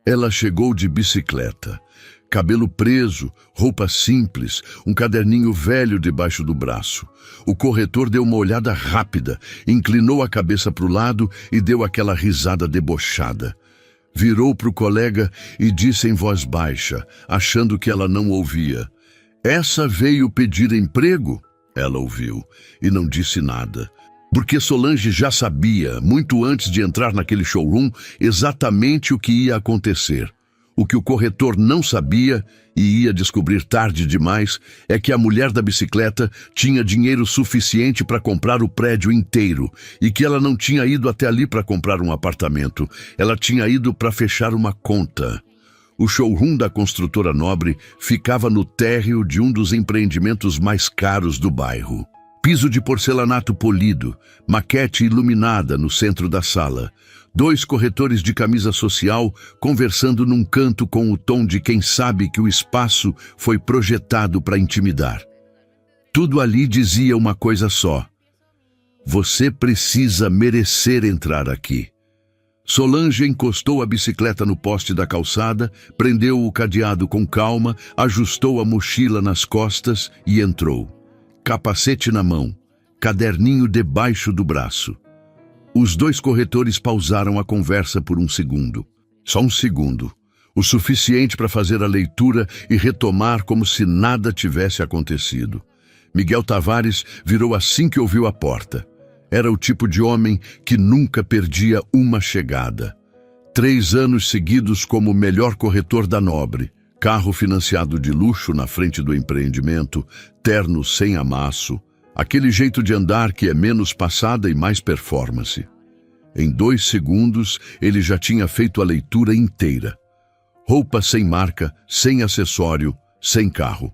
Ela chegou de bicicleta, cabelo preso, roupa simples, um caderninho velho debaixo do braço. O corretor deu uma olhada rápida, inclinou a cabeça para o lado e deu aquela risada debochada. Virou para o colega e disse em voz baixa, achando que ela não ouvia: "Essa veio pedir emprego?" Ela ouviu e não disse nada, porque Solange já sabia, muito antes de entrar naquele showroom, exatamente o que ia acontecer. O que o corretor não sabia, e ia descobrir tarde demais, é que a mulher da bicicleta tinha dinheiro suficiente para comprar o prédio inteiro e que ela não tinha ido até ali para comprar um apartamento. Ela tinha ido para fechar uma conta. O showroom da construtora Nobre ficava no térreo de um dos empreendimentos mais caros do bairro. Piso de porcelanato polido, maquete iluminada no centro da sala. 2 corretores de camisa social conversando num canto com o tom de quem sabe que o espaço foi projetado para intimidar. Tudo ali dizia uma coisa só: você precisa merecer entrar aqui. Solange encostou a bicicleta no poste da calçada, prendeu o cadeado com calma, ajustou a mochila nas costas e entrou. Capacete na mão, caderninho debaixo do braço. Os 2 corretores pausaram a conversa por um segundo. Só um segundo. O suficiente para fazer a leitura e retomar como se nada tivesse acontecido. Miguel Tavares virou assim que ouviu a porta. Era o tipo de homem que nunca perdia uma chegada. 3 anos seguidos como o melhor corretor da Nobre. Carro financiado de luxo na frente do empreendimento, terno sem amasso. Aquele jeito de andar que é menos passada e mais performance. Em 2 segundos, ele já tinha feito a leitura inteira. Roupa sem marca, sem acessório, sem carro.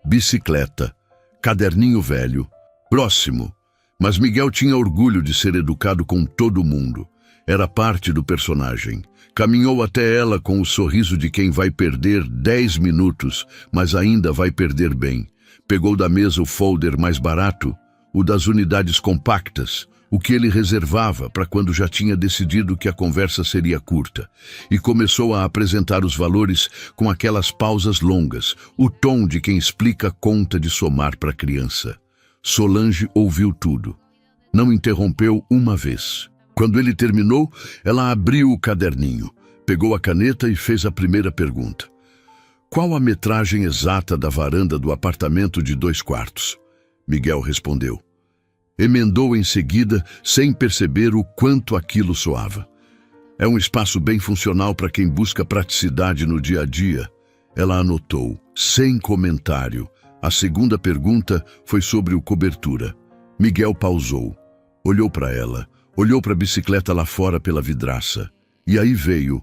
Bicicleta, caderninho velho. Próximo. Mas Miguel tinha orgulho de ser educado com todo mundo. Era parte do personagem. Caminhou até ela com o sorriso de quem vai perder 10 minutos, mas ainda vai perder bem. Pegou da mesa o folder mais barato, o das unidades compactas, o que ele reservava para quando já tinha decidido que a conversa seria curta, e começou a apresentar os valores com aquelas pausas longas, o tom de quem explica a conta de somar para a criança. Solange ouviu tudo. Não interrompeu uma vez. Quando ele terminou, ela abriu o caderninho, pegou a caneta e fez a primeira pergunta. Qual a metragem exata da varanda do apartamento de 2 quartos? Miguel respondeu. Emendou em seguida, sem perceber o quanto aquilo soava. É um espaço bem funcional para quem busca praticidade no dia a dia. Ela anotou, sem comentário. A segunda pergunta foi sobre o cobertura. Miguel pausou, olhou para ela, olhou para a bicicleta lá fora pela vidraça. E aí veio,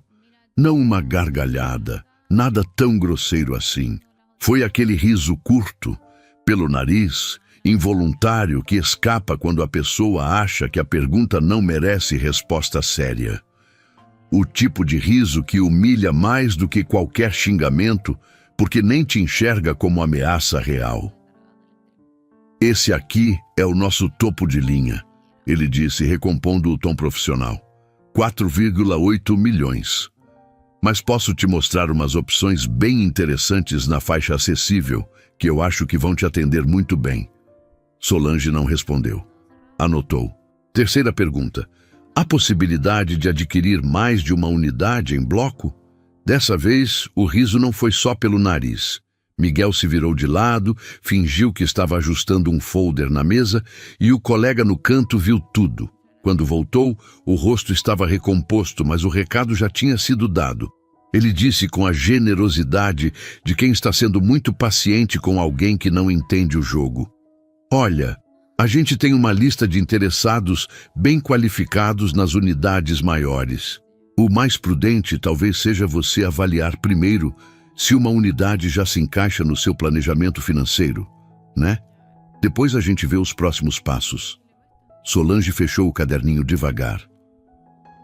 não uma gargalhada, nada tão grosseiro assim. Foi aquele riso curto, pelo nariz, involuntário, que escapa quando a pessoa acha que a pergunta não merece resposta séria. O tipo de riso que humilha mais do que qualquer xingamento, porque nem te enxerga como ameaça real. Esse aqui é o nosso topo de linha, ele disse, recompondo o tom profissional. 4,8 milhões. Mas posso te mostrar umas opções bem interessantes na faixa acessível, que eu acho que vão te atender muito bem. Solange não respondeu. Anotou. Terceira pergunta. Há possibilidade de adquirir mais de uma unidade em bloco? Dessa vez, o riso não foi só pelo nariz. Miguel se virou de lado, fingiu que estava ajustando um folder na mesa e o colega no canto viu tudo. Quando voltou, o rosto estava recomposto, mas o recado já tinha sido dado. Ele disse com a generosidade de quem está sendo muito paciente com alguém que não entende o jogo. Olha, a gente tem uma lista de interessados bem qualificados nas unidades maiores. O mais prudente talvez seja você avaliar primeiro se uma unidade já se encaixa no seu planejamento financeiro, né? Depois a gente vê os próximos passos. Solange fechou o caderninho devagar.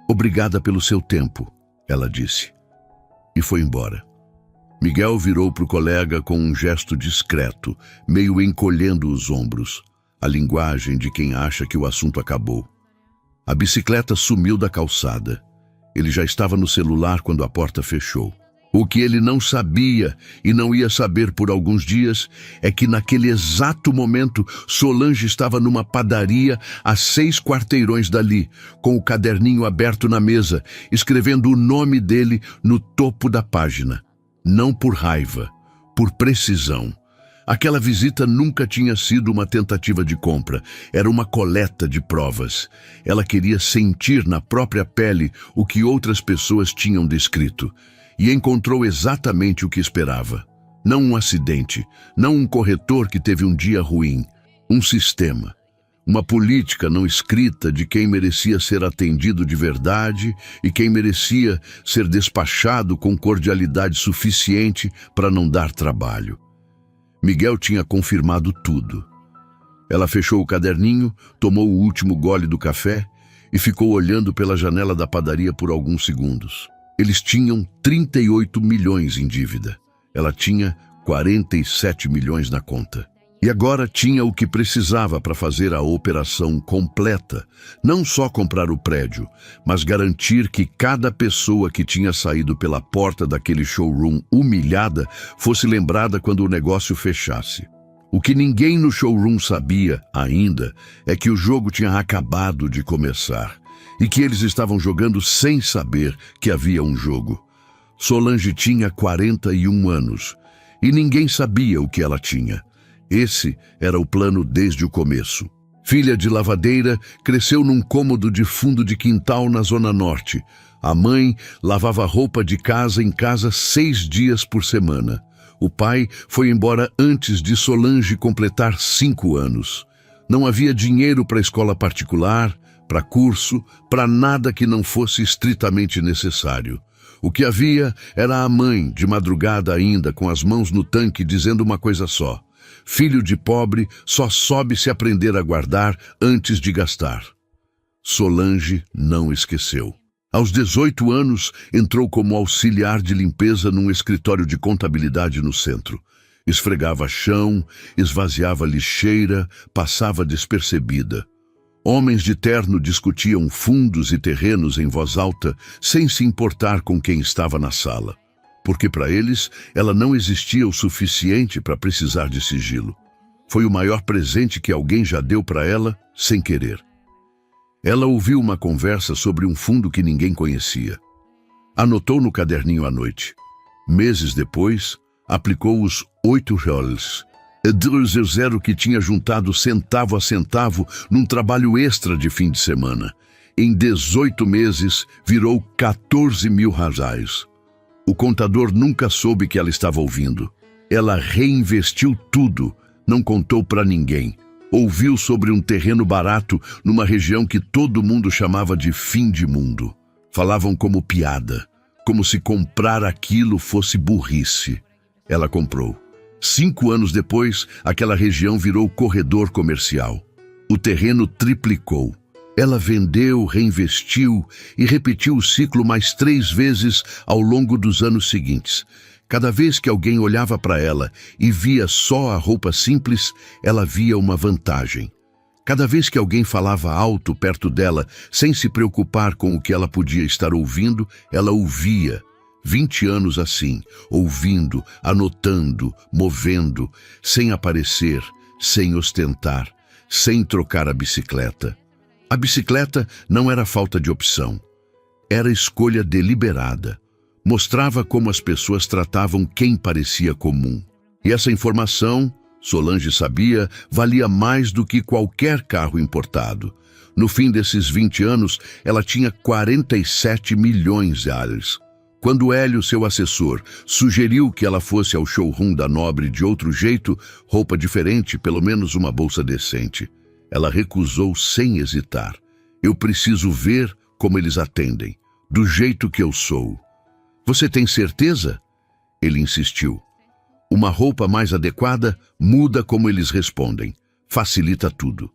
Obrigada pelo seu tempo, ela disse. E foi embora. Miguel virou para o colega com um gesto discreto, meio encolhendo os ombros, a linguagem de quem acha que o assunto acabou. A bicicleta sumiu da calçada. Ele já estava no celular quando a porta fechou. O que ele não sabia e não ia saber por alguns dias é que naquele exato momento Solange estava numa padaria a 6 quarteirões dali, com o caderninho aberto na mesa, escrevendo o nome dele no topo da página. Não por raiva, por precisão. Aquela visita nunca tinha sido uma tentativa de compra, era uma coleta de provas. Ela queria sentir na própria pele o que outras pessoas tinham descrito. E encontrou exatamente o que esperava. Não um acidente, não um corretor que teve um dia ruim. Um sistema. Uma política não escrita de quem merecia ser atendido de verdade e quem merecia ser despachado com cordialidade suficiente para não dar trabalho. Miguel tinha confirmado tudo. Ela fechou o caderninho, tomou o último gole do café e ficou olhando pela janela da padaria por alguns segundos. Eles tinham 38 milhões em dívida. Ela tinha 47 milhões na conta. E agora tinha o que precisava para fazer a operação completa. Não só comprar o prédio, mas garantir que cada pessoa que tinha saído pela porta daquele showroom humilhada fosse lembrada quando o negócio fechasse. O que ninguém no showroom sabia ainda é que o jogo tinha acabado de começar. E que eles estavam jogando sem saber que havia um jogo. Solange tinha 41 anos e ninguém sabia o que ela tinha. Esse era o plano desde o começo. Filha de lavadeira, cresceu num cômodo de fundo de quintal na Zona Norte. A mãe lavava roupa de casa em casa 6 dias por semana. O pai foi embora antes de Solange completar 5 anos. Não havia dinheiro para escola particular, para curso, para nada que não fosse estritamente necessário. O que havia era a mãe, de madrugada ainda, com as mãos no tanque, dizendo uma coisa só: filho de pobre só sobe se aprender a guardar antes de gastar. Solange não esqueceu. Aos 18 anos, entrou como auxiliar de limpeza num escritório de contabilidade no centro. Esfregava chão, esvaziava lixeira, passava despercebida. Homens de terno discutiam fundos e terrenos em voz alta, sem se importar com quem estava na sala. Porque para eles, ela não existia o suficiente para precisar de sigilo. Foi o maior presente que alguém já deu para ela, sem querer. Ela ouviu uma conversa sobre um fundo que ninguém conhecia. Anotou no caderninho à noite. Meses depois, aplicou os 8 roles. Zero que tinha juntado centavo a centavo num trabalho extra de fim de semana. Em 18 meses, virou 14 mil reais. O contador nunca soube que ela estava ouvindo. Ela reinvestiu tudo, não contou para ninguém. Ouviu sobre um terreno barato numa região que todo mundo chamava de fim de mundo. Falavam como piada, como se comprar aquilo fosse burrice. Ela comprou. 5 anos depois, aquela região virou corredor comercial. O terreno triplicou. Ela vendeu, reinvestiu e repetiu o ciclo mais 3 vezes ao longo dos anos seguintes. Cada vez que alguém olhava para ela e via só a roupa simples, ela via uma vantagem. Cada vez que alguém falava alto perto dela, sem se preocupar com o que ela podia estar ouvindo, ela ouvia. 20 anos assim, ouvindo, anotando, movendo, sem aparecer, sem ostentar, sem trocar a bicicleta. A bicicleta não era falta de opção, era escolha deliberada. Mostrava como as pessoas tratavam quem parecia comum. E essa informação, Solange sabia, valia mais do que qualquer carro importado. No fim desses 20 anos, ela tinha 47 milhões de reais. Quando Hélio, seu assessor, sugeriu que ela fosse ao showroom da Nobre de outro jeito, roupa diferente, pelo menos uma bolsa decente, ela recusou sem hesitar. Eu preciso ver como eles atendem, do jeito que eu sou. Você tem certeza? Ele insistiu. Uma roupa mais adequada muda como eles respondem. Facilita tudo.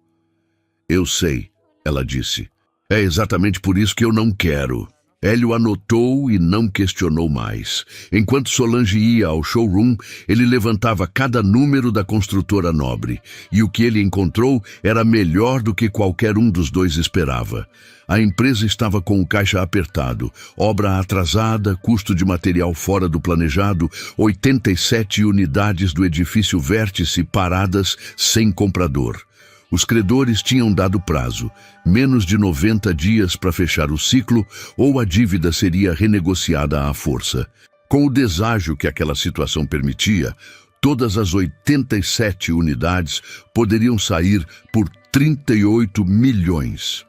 Eu sei, ela disse. É exatamente por isso que eu não quero. Hélio anotou e não questionou mais. Enquanto Solange ia ao showroom, ele levantava cada número da construtora Nobre, e o que ele encontrou era melhor do que qualquer um dos dois esperava. A empresa estava com o caixa apertado, obra atrasada, custo de material fora do planejado, 87 unidades do edifício Vértice paradas sem comprador. Os credores tinham dado prazo, menos de 90 dias para fechar o ciclo, ou a dívida seria renegociada à força. Com o deságio que aquela situação permitia, todas as 87 unidades poderiam sair por 38 milhões.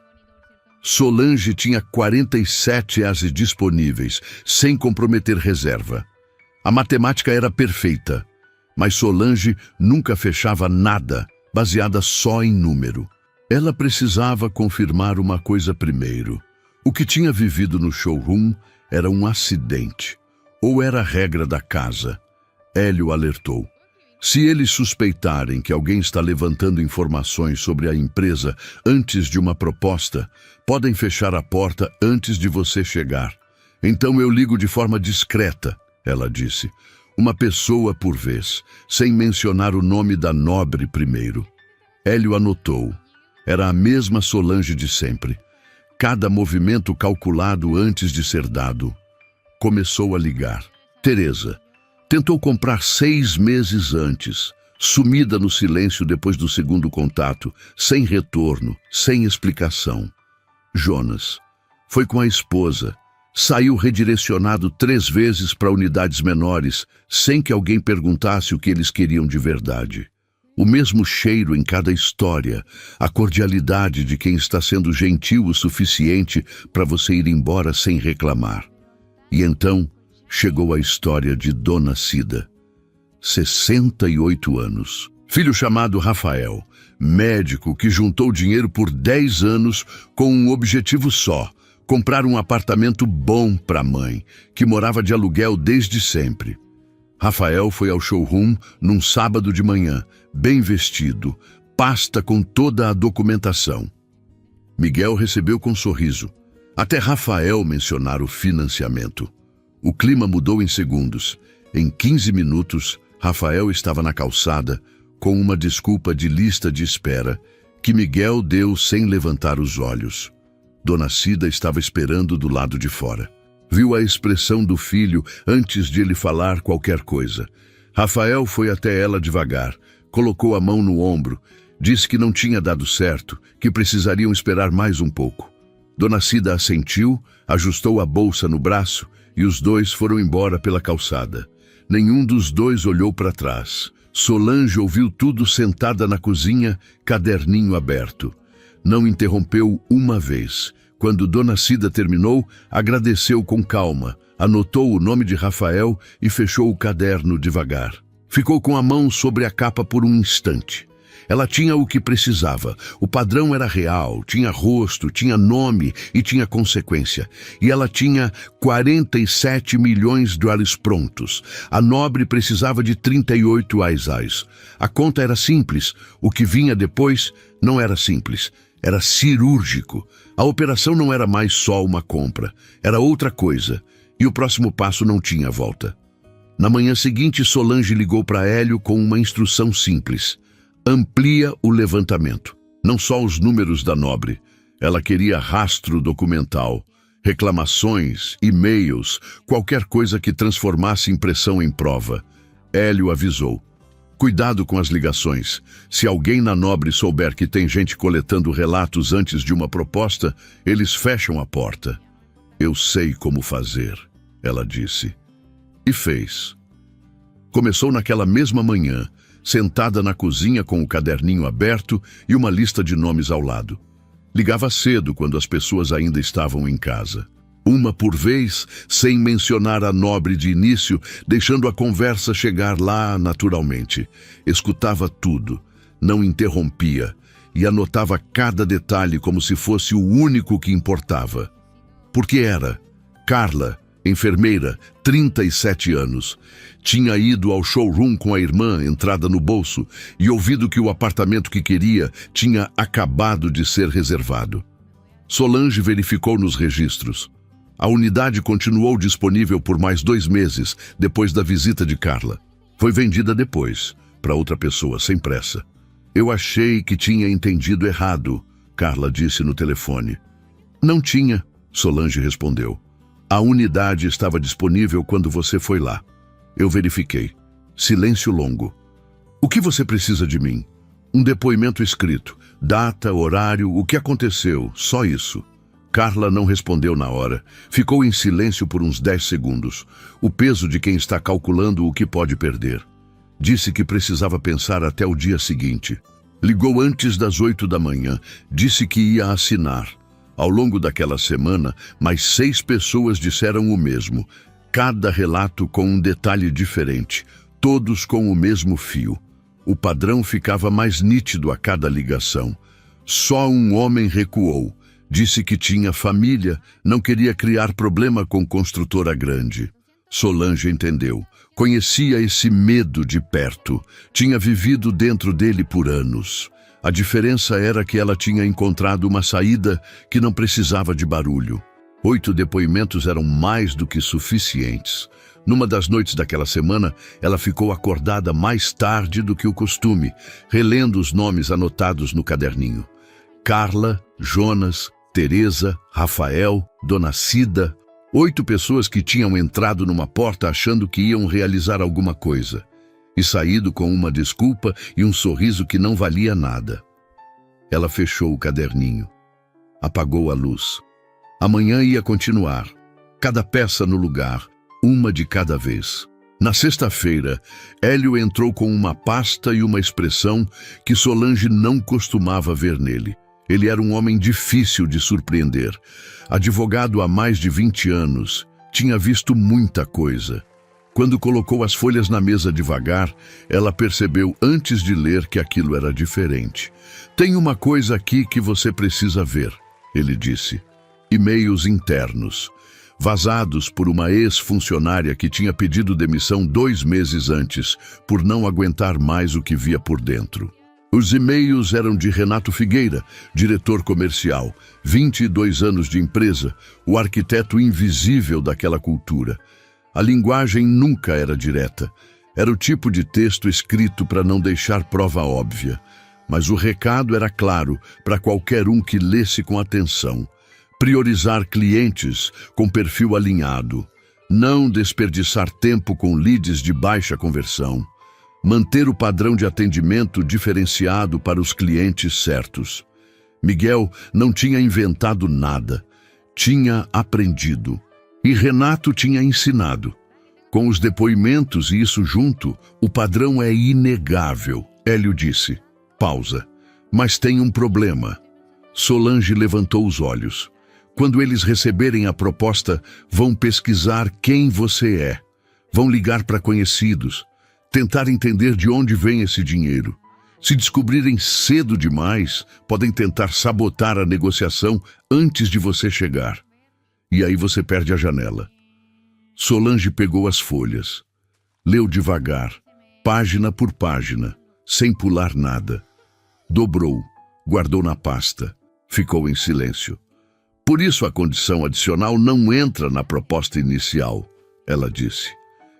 Solange tinha 47 ASs disponíveis, sem comprometer reserva. A matemática era perfeita, mas Solange nunca fechava nada baseada só em número. Ela precisava confirmar uma coisa primeiro. O que tinha vivido no showroom era um acidente, ou era a regra da casa. Hélio alertou. Se eles suspeitarem que alguém está levantando informações sobre a empresa antes de uma proposta, podem fechar a porta antes de você chegar. Então eu ligo de forma discreta, ela disse. Uma pessoa por vez, sem mencionar o nome da Nobre primeiro. Hélio anotou. Era a mesma Solange de sempre. Cada movimento calculado antes de ser dado. Começou a ligar. Teresa. Tentou comprar 6 meses antes, sumida no silêncio depois do segundo contato, sem retorno, sem explicação. Jonas. Foi com a esposa. Saiu redirecionado 3 vezes para unidades menores, sem que alguém perguntasse o que eles queriam de verdade. O mesmo cheiro em cada história, a cordialidade de quem está sendo gentil o suficiente para você ir embora sem reclamar. E então chegou a história de Dona Cida. 68 anos. Filho chamado Rafael, médico que juntou dinheiro por 10 anos com um objetivo só: comprar um apartamento bom para a mãe, que morava de aluguel desde sempre. Rafael foi ao showroom num sábado de manhã, bem vestido, pasta com toda a documentação. Miguel recebeu com sorriso. Até Rafael mencionar o financiamento. O clima mudou em segundos. Em 15 minutos, Rafael estava na calçada, com uma desculpa de lista de espera, que Miguel deu sem levantar os olhos. Dona Cida estava esperando do lado de fora. Viu a expressão do filho antes de ele falar qualquer coisa. Rafael foi até ela devagar, colocou a mão no ombro, disse que não tinha dado certo, que precisariam esperar mais um pouco. Dona Cida assentiu, ajustou a bolsa no braço e os dois foram embora pela calçada. Nenhum dos dois olhou para trás. Solange ouviu tudo sentada na cozinha, caderninho aberto. Não interrompeu uma vez. Quando Dona Cida terminou, agradeceu com calma, anotou o nome de Rafael e fechou o caderno devagar. Ficou com a mão sobre a capa por um instante. Ela tinha o que precisava. O padrão era real, tinha rosto, tinha nome e tinha consequência. E ela tinha 47 milhões de dólares prontos. A Nobre precisava de 38 aisais. A conta era simples. O que vinha depois não era simples. Era cirúrgico. A operação não era mais só uma compra. Era outra coisa. E o próximo passo não tinha volta. Na manhã seguinte, Solange ligou para Hélio com uma instrução simples. Amplia o levantamento. Não só os números da Nobre. Ela queria rastro documental, reclamações, e-mails, qualquer coisa que transformasse impressão em prova. Hélio avisou. Cuidado com as ligações. Se alguém na Nobre souber que tem gente coletando relatos antes de uma proposta, eles fecham a porta. Eu sei como fazer, ela disse. E fez. Começou naquela mesma manhã, sentada na cozinha com o caderninho aberto e uma lista de nomes ao lado. Ligava cedo quando as pessoas ainda estavam em casa. Uma por vez, sem mencionar a Nobre de início, deixando a conversa chegar lá naturalmente. Escutava tudo, não interrompia e anotava cada detalhe como se fosse o único que importava. Porque era Carla, enfermeira, 37 anos. Tinha ido ao showroom com a irmã, entrada no bolso, e ouvido que o apartamento que queria tinha acabado de ser reservado. Solange verificou nos registros. A unidade continuou disponível por mais 2 meses depois da visita de Carla. Foi vendida depois, para outra pessoa, sem pressa. Eu achei que tinha entendido errado, Carla disse no telefone. Não tinha, Solange respondeu. A unidade estava disponível quando você foi lá. Eu verifiquei. Silêncio longo. O que você precisa de mim? Um depoimento escrito. Data, horário, o que aconteceu, só isso. Carla não respondeu na hora. Ficou em silêncio por uns 10 segundos. O peso de quem está calculando o que pode perder. Disse que precisava pensar até o dia seguinte. Ligou antes das 8 da manhã. Disse que ia assinar. Ao longo daquela semana, mais 6 pessoas disseram o mesmo. Cada relato com um detalhe diferente. Todos com o mesmo fio. O padrão ficava mais nítido a cada ligação. Só um homem recuou. Disse que tinha família, não queria criar problema com construtora grande. Solange entendeu. Conhecia esse medo de perto. Tinha vivido dentro dele por anos. A diferença era que ela tinha encontrado uma saída que não precisava de barulho. 8 depoimentos eram mais do que suficientes. Numa das noites daquela semana, ela ficou acordada mais tarde do que o costume, relendo os nomes anotados no caderninho. Carla, Jonas, Teresa, Rafael, Dona Cida. 8 pessoas que tinham entrado numa porta achando que iam realizar alguma coisa e saído com uma desculpa e um sorriso que não valia nada. Ela fechou o caderninho. Apagou a luz. Amanhã ia continuar. Cada peça no lugar, uma de cada vez. Na sexta-feira, Hélio entrou com uma pasta e uma expressão que Solange não costumava ver nele. Ele era um homem difícil de surpreender. Advogado há mais de 20 anos, tinha visto muita coisa. Quando colocou as folhas na mesa devagar, ela percebeu antes de ler que aquilo era diferente. Tem uma coisa aqui que você precisa ver, ele disse. E-mails internos, vazados por uma ex-funcionária que tinha pedido demissão 2 meses antes, por não aguentar mais o que via por dentro. Os e-mails eram de Renato Figueira, diretor comercial, 22 anos de empresa, o arquiteto invisível daquela cultura. A linguagem nunca era direta. Era o tipo de texto escrito para não deixar prova óbvia. Mas o recado era claro para qualquer um que lesse com atenção. Priorizar clientes com perfil alinhado. Não desperdiçar tempo com leads de baixa conversão. Manter o padrão de atendimento diferenciado para os clientes certos. Miguel não tinha inventado nada. Tinha aprendido. E Renato tinha ensinado. Com os depoimentos e isso junto, o padrão é inegável, Hélio disse. Pausa. Mas tem um problema. Solange levantou os olhos. Quando eles receberem a proposta, vão pesquisar quem você é. Vão ligar para conhecidos. Tentar entender de onde vem esse dinheiro. Se descobrirem cedo demais, podem tentar sabotar a negociação antes de você chegar. E aí você perde a janela. Solange pegou as folhas. Leu devagar, página por página, sem pular nada. Dobrou, guardou na pasta, ficou em silêncio. Por isso a condição adicional não entra na proposta inicial, ela disse.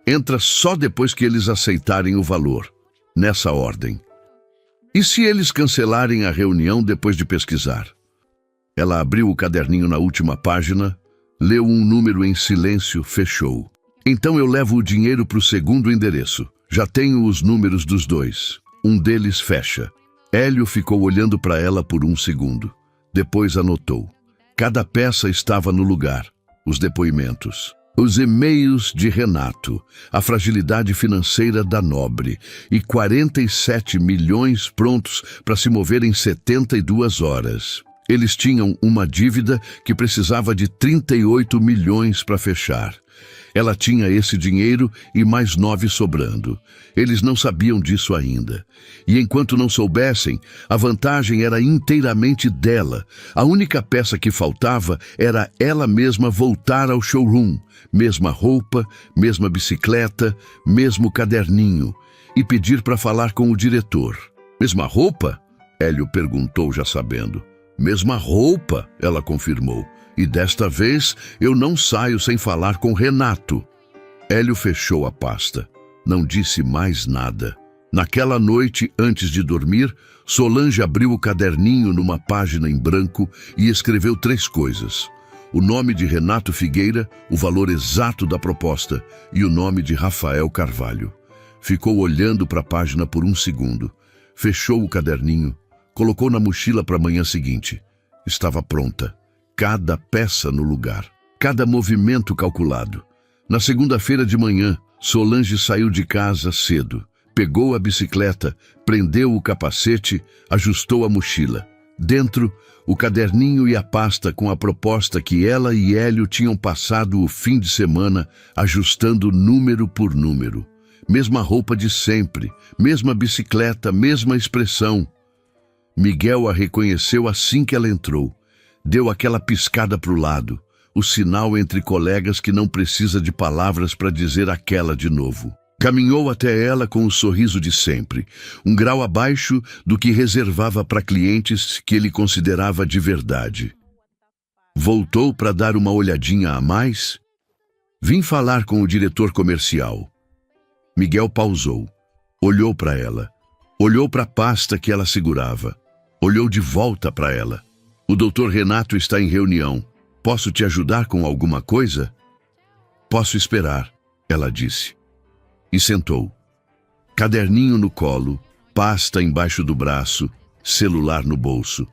Entra só depois que eles aceitarem o valor, nessa ordem. E se eles cancelarem a reunião depois de pesquisar? Ela abriu o caderninho na última página, leu um número em silêncio, fechou. Então eu levo o dinheiro para o segundo endereço. Já tenho os números dos 2. Um deles fecha. Hélio ficou olhando para ela por 1 segundo. Depois anotou. Cada peça estava no lugar. Os depoimentos. Os e-mails de Renato, a fragilidade financeira da Nobre e 47 milhões prontos para se mover em 72 horas. Eles tinham uma dívida que precisava de 38 milhões para fechar. Ela tinha esse dinheiro e mais 9 sobrando. Eles não sabiam disso ainda. E enquanto não soubessem, a vantagem era inteiramente dela. A única peça que faltava era ela mesma voltar ao showroom. Mesma roupa, mesma bicicleta, mesmo caderninho. E pedir para falar com o diretor. Mesma roupa? Hélio perguntou já sabendo. Mesma roupa, ela confirmou. E desta vez eu não saio sem falar com Renato. Hélio fechou a pasta. Não disse mais nada. Naquela noite, antes de dormir, Solange abriu o caderninho numa página em branco e escreveu 3 coisas: o nome de Renato Figueira, o valor exato da proposta e o nome de Rafael Carvalho. Ficou olhando para a página por 1 segundo. Fechou o caderninho, colocou na mochila para a manhã seguinte. Estava pronta. Cada peça no lugar, cada movimento calculado. Na segunda-feira de manhã, Solange saiu de casa cedo. Pegou a bicicleta, prendeu o capacete, ajustou a mochila. Dentro, o caderninho e a pasta com a proposta que ela e Hélio tinham passado o fim de semana ajustando número por número. Mesma roupa de sempre, mesma bicicleta, mesma expressão. Miguel a reconheceu assim que ela entrou. Deu aquela piscada para o lado, o sinal entre colegas que não precisa de palavras para dizer aquela de novo. Caminhou até ela com o sorriso de sempre, um grau abaixo do que reservava para clientes que ele considerava de verdade. Voltou para dar uma olhadinha a mais. Vim falar com o diretor comercial. Miguel pausou, olhou para ela, olhou para a pasta que ela segurava, olhou de volta para ela. O doutor Renato está em reunião. Posso te ajudar com alguma coisa? Posso esperar, ela disse. E sentou. Caderninho no colo, pasta embaixo do braço, celular no bolso.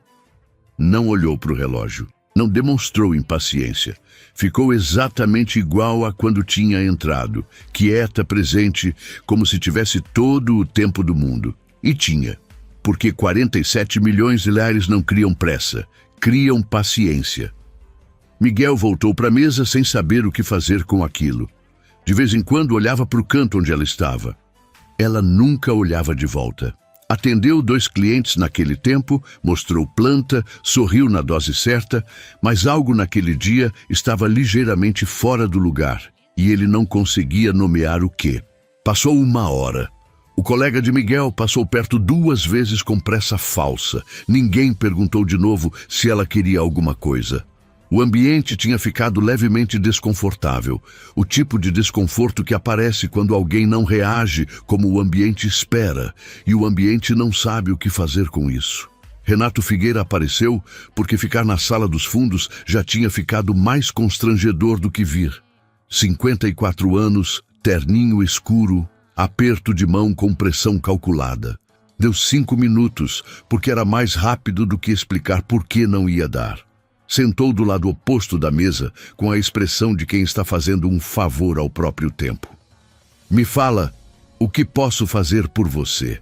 Não olhou para o relógio. Não demonstrou impaciência. Ficou exatamente igual a quando tinha entrado, quieta, presente, como se tivesse todo o tempo do mundo. E tinha, porque 47 milhões de lares não criam pressa, criam paciência. Miguel voltou para a mesa sem saber o que fazer com aquilo. De vez em quando olhava para o canto onde ela estava. Ela nunca olhava de volta. Atendeu 2 clientes naquele tempo, mostrou planta, sorriu na dose certa, mas algo naquele dia estava ligeiramente fora do lugar e ele não conseguia nomear o quê. Passou 1 hora. O colega de Miguel passou perto 2 vezes com pressa falsa. Ninguém perguntou de novo se ela queria alguma coisa. O ambiente tinha ficado levemente desconfortável, o tipo de desconforto que aparece quando alguém não reage como o ambiente espera, e o ambiente não sabe o que fazer com isso. Renato Figueira apareceu porque ficar na sala dos fundos já tinha ficado mais constrangedor do que vir. 54 anos, terninho escuro, aperto de mão com pressão calculada. Deu 5 minutos, porque era mais rápido do que explicar por que não ia dar. Sentou do lado oposto da mesa, com a expressão de quem está fazendo um favor ao próprio tempo. Me fala, o que posso fazer por você?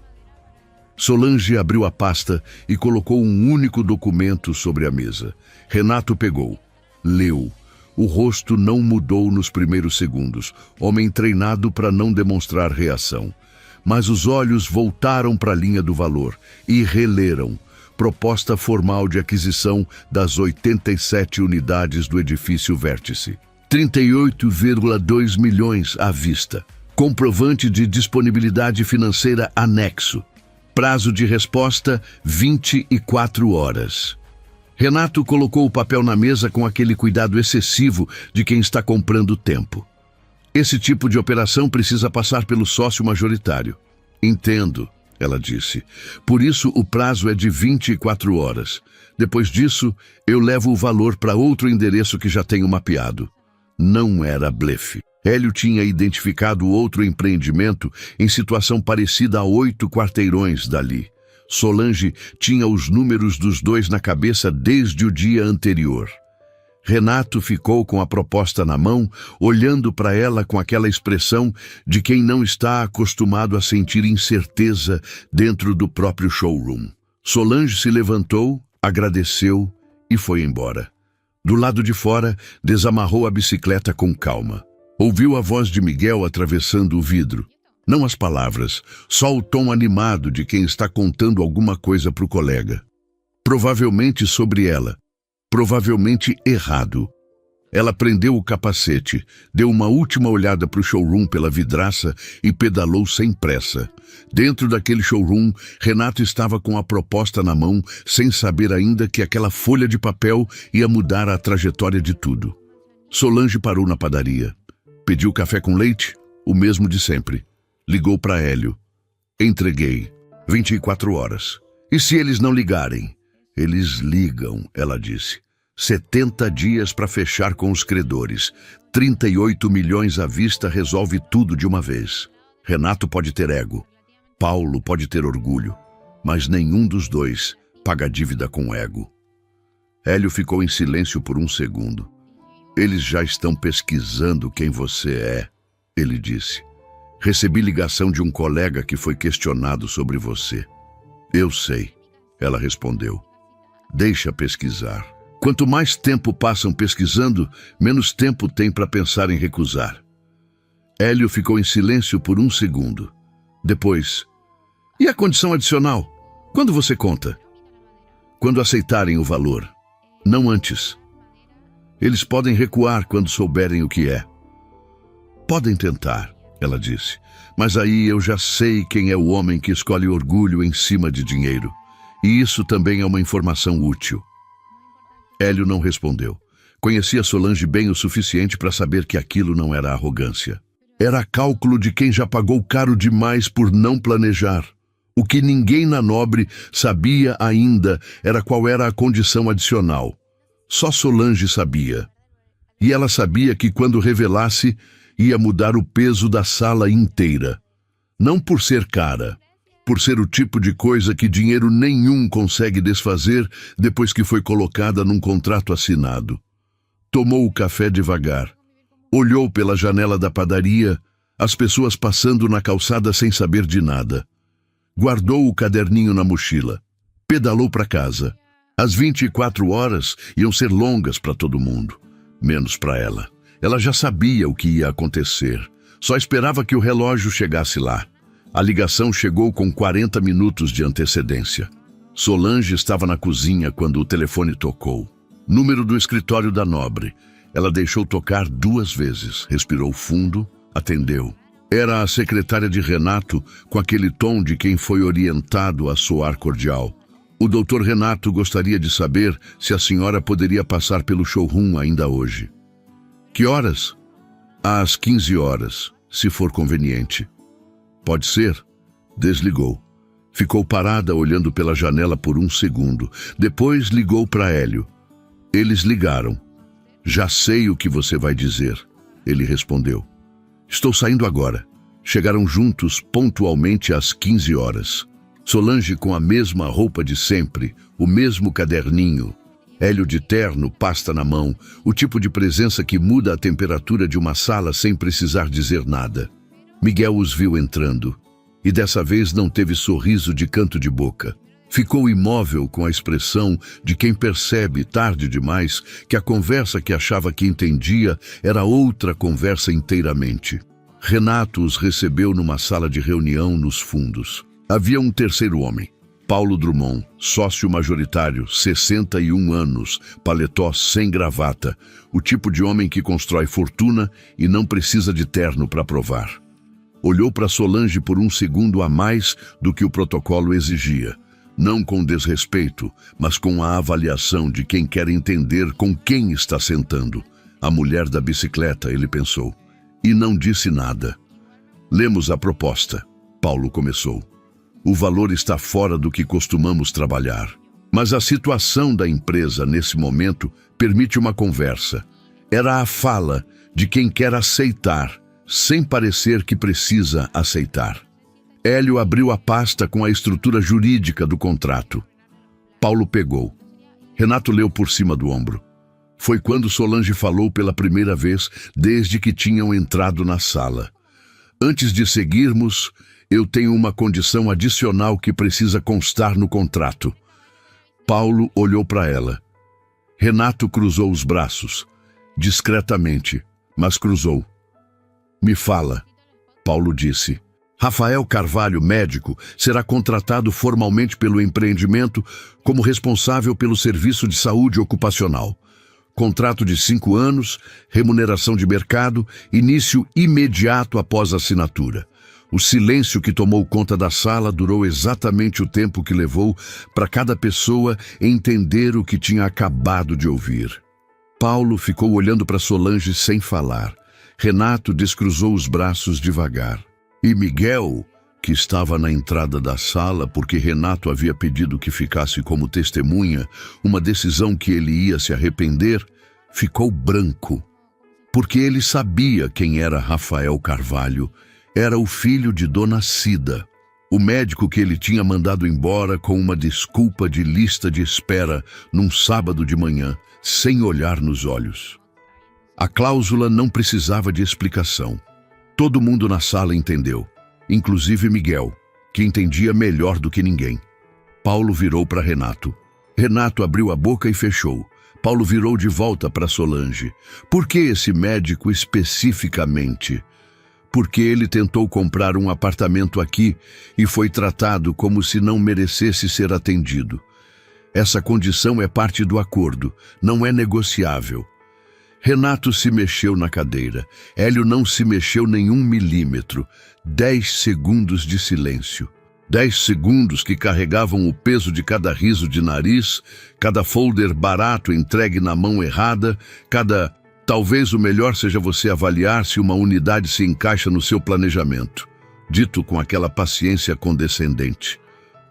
Solange abriu a pasta e colocou um único documento sobre a mesa. Renato pegou, leu. O rosto não mudou nos primeiros segundos, homem treinado para não demonstrar reação. Mas os olhos voltaram para a linha do valor e releram. Proposta formal de aquisição das 87 unidades do edifício Vértice. 38,2 milhões à vista. Comprovante de disponibilidade financeira anexo. Prazo de resposta, 24 horas. Renato colocou o papel na mesa com aquele cuidado excessivo de quem está comprando tempo. Esse tipo de operação precisa passar pelo sócio majoritário. Entendo, ela disse. Por isso o prazo é de 24 horas. Depois disso, eu levo o valor para outro endereço que já tenho mapeado. Não era blefe. Hélio tinha identificado outro empreendimento em situação parecida a 8 quarteirões dali. Solange tinha os números dos dois na cabeça desde o dia anterior. Renato ficou com a proposta na mão, olhando para ela com aquela expressão de quem não está acostumado a sentir incerteza dentro do próprio showroom. Solange se levantou, agradeceu e foi embora. Do lado de fora, desamarrou a bicicleta com calma. Ouviu a voz de Miguel atravessando o vidro. Não as palavras, só o tom animado de quem está contando alguma coisa para o colega. Provavelmente sobre ela. Provavelmente errado. Ela prendeu o capacete, deu uma última olhada para o showroom pela vidraça e pedalou sem pressa. Dentro daquele showroom, Renato estava com a proposta na mão, sem saber ainda que aquela folha de papel ia mudar a trajetória de tudo. Solange parou na padaria. Pediu café com leite, o mesmo de sempre. Ligou para Hélio. Entreguei. 24 horas. E se eles não ligarem? Eles ligam, ela disse. 70 dias para fechar com os credores. 38 milhões à vista resolve tudo de uma vez. Renato pode ter ego. Paulo pode ter orgulho. Mas nenhum dos dois paga dívida com ego. Hélio ficou em silêncio por um segundo. Eles já estão pesquisando quem você é, ele disse. Recebi ligação de um colega que foi questionado sobre você. Eu sei, ela respondeu. Deixa pesquisar. Quanto mais tempo passam pesquisando, menos tempo tem para pensar em recusar. Hélio ficou em silêncio por um segundo. Depois, e a condição adicional? Quando você conta? Quando aceitarem o valor, não antes. Eles podem recuar quando souberem o que é. Podem tentar, ela disse, mas aí eu já sei quem é o homem que escolhe orgulho em cima de dinheiro. E isso também é uma informação útil. Hélio não respondeu. Conhecia Solange bem o suficiente para saber que aquilo não era arrogância. Era cálculo de quem já pagou caro demais por não planejar. O que ninguém na Nobre sabia ainda era qual era a condição adicional. Só Solange sabia. E ela sabia que quando revelasse, ia mudar o peso da sala inteira. Não por ser cara, por ser o tipo de coisa que dinheiro nenhum consegue desfazer depois que foi colocada num contrato assinado. Tomou o café devagar. Olhou pela janela da padaria, as pessoas passando na calçada sem saber de nada. Guardou o caderninho na mochila. Pedalou para casa. As 24 horas iam ser longas para todo mundo, menos para ela. Ela já sabia o que ia acontecer. Só esperava que o relógio chegasse lá. A ligação chegou com 40 minutos de antecedência. Solange estava na cozinha quando o telefone tocou. Número do escritório da Nobre. Ela deixou tocar 2 vezes, respirou fundo, atendeu. Era a secretária de Renato, com aquele tom de quem foi orientado a soar cordial. O doutor Renato gostaria de saber se a senhora poderia passar pelo showroom ainda hoje. Que horas? Às 15 horas, se for conveniente. Pode ser? Desligou. Ficou parada olhando pela janela por um segundo. Depois ligou para Hélio. Eles ligaram. Já sei o que você vai dizer, ele respondeu. Estou saindo agora. Chegaram juntos pontualmente às 15 horas. Solange com a mesma roupa de sempre, o mesmo caderninho. Hélio de terno, pasta na mão, o tipo de presença que muda a temperatura de uma sala sem precisar dizer nada. Miguel os viu entrando, e dessa vez não teve sorriso de canto de boca. Ficou imóvel com a expressão de quem percebe, tarde demais, que a conversa que achava que entendia era outra conversa inteiramente. Renato os recebeu numa sala de reunião nos fundos. Havia um terceiro homem, Paulo Drummond, sócio majoritário, 61 anos, paletó sem gravata, o tipo de homem que constrói fortuna e não precisa de terno para provar. Olhou para Solange por um segundo a mais do que o protocolo exigia. Não com desrespeito, mas com a avaliação de quem quer entender com quem está sentando. A mulher da bicicleta, ele pensou. E não disse nada. Lemos a proposta. Paulo começou. O valor está fora do que costumamos trabalhar. Mas a situação da empresa nesse momento permite uma conversa. Era a fala de quem quer aceitar, sem parecer que precisa aceitar. Hélio abriu a pasta com a estrutura jurídica do contrato. Paulo pegou. Renato leu por cima do ombro. Foi quando Solange falou pela primeira vez desde que tinham entrado na sala. Antes de seguirmos, eu tenho uma condição adicional que precisa constar no contrato. Paulo olhou para ela. Renato cruzou os braços, discretamente, mas cruzou. Me fala, Paulo disse. Rafael Carvalho, médico, será contratado formalmente pelo empreendimento como responsável pelo serviço de saúde ocupacional. Contrato de 5 anos, remuneração de mercado, início imediato após a assinatura. O silêncio que tomou conta da sala durou exatamente o tempo que levou para cada pessoa entender o que tinha acabado de ouvir. Paulo ficou olhando para Solange sem falar. Renato descruzou os braços devagar. E Miguel, que estava na entrada da sala porque Renato havia pedido que ficasse como testemunha, uma decisão que ele ia se arrepender, ficou branco. Porque ele sabia quem era Rafael Carvalho. Era o filho de Dona Cida, o médico que ele tinha mandado embora com uma desculpa de lista de espera num sábado de manhã, sem olhar nos olhos. A cláusula não precisava de explicação. Todo mundo na sala entendeu, inclusive Miguel, que entendia melhor do que ninguém. Paulo virou para Renato. Renato abriu a boca e fechou. Paulo virou de volta para Solange. Por que esse médico especificamente? Porque ele tentou comprar um apartamento aqui e foi tratado como se não merecesse ser atendido. Essa condição é parte do acordo, não é negociável. Renato se mexeu na cadeira. Hélio não se mexeu nem 1 milímetro. 10 segundos de silêncio. 10 segundos que carregavam o peso de cada riso de nariz, cada folder barato entregue na mão errada, cada... Talvez o melhor seja você avaliar se uma unidade se encaixa no seu planejamento. Dito com aquela paciência condescendente.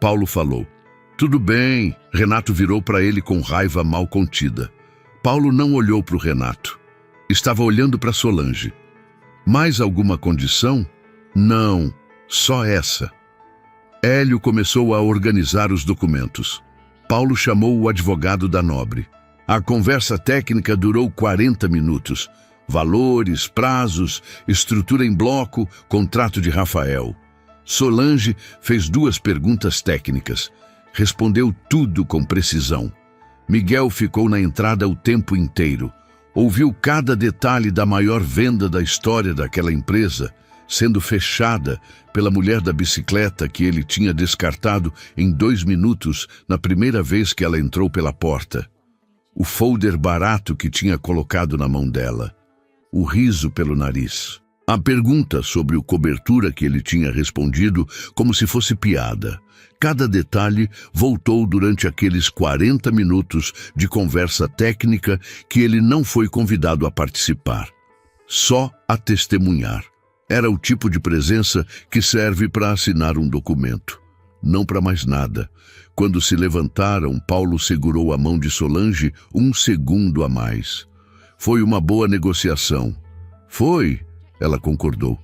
Paulo falou. Tudo bem. Renato virou para ele com raiva mal contida. Paulo não olhou para o Renato. Estava olhando para Solange. Mais alguma condição? Não, só essa. Hélio começou a organizar os documentos. Paulo chamou o advogado da Nobre. A conversa técnica durou 40 minutos. Valores, prazos, estrutura em bloco, contrato de Rafael. Solange fez 2 perguntas técnicas. Respondeu tudo com precisão. Miguel ficou na entrada o tempo inteiro. Ouviu cada detalhe da maior venda da história daquela empresa, sendo fechada pela mulher da bicicleta que ele tinha descartado em 2 minutos na primeira vez que ela entrou pela porta. O folder barato que tinha colocado na mão dela. O riso pelo nariz. A pergunta sobre o cobertura que ele tinha respondido como se fosse piada. Cada detalhe voltou durante aqueles 40 minutos de conversa técnica que ele não foi convidado a participar. Só a testemunhar. Era o tipo de presença que serve para assinar um documento. Não para mais nada. Quando se levantaram, Paulo segurou a mão de Solange 1 segundo a mais. Foi uma boa negociação. Foi, ela concordou.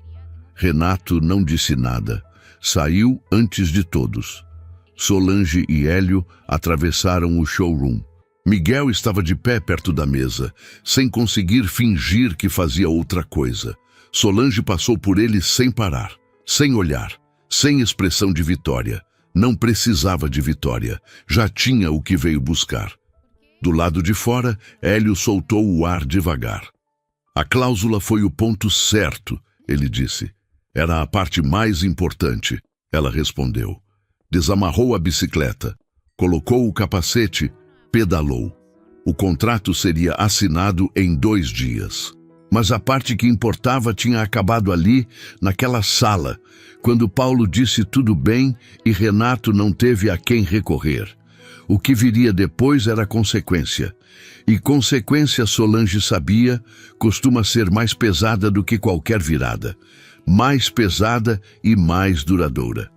Renato não disse nada. Saiu antes de todos. Solange e Hélio atravessaram o showroom. Miguel estava de pé perto da mesa, sem conseguir fingir que fazia outra coisa. Solange passou por ele sem parar, sem olhar, sem expressão de vitória. Não precisava de vitória, já tinha o que veio buscar. Do lado de fora, Hélio soltou o ar devagar. A cláusula foi o ponto certo, ele disse. Era a parte mais importante, ela respondeu. Desamarrou a bicicleta, colocou o capacete, pedalou. O contrato seria assinado em 2 dias. Mas a parte que importava tinha acabado ali, naquela sala, quando Paulo disse tudo bem e Renato não teve a quem recorrer. O que viria depois era consequência. E consequência, Solange sabia, costuma ser mais pesada do que qualquer virada. Mais pesada e mais duradoura.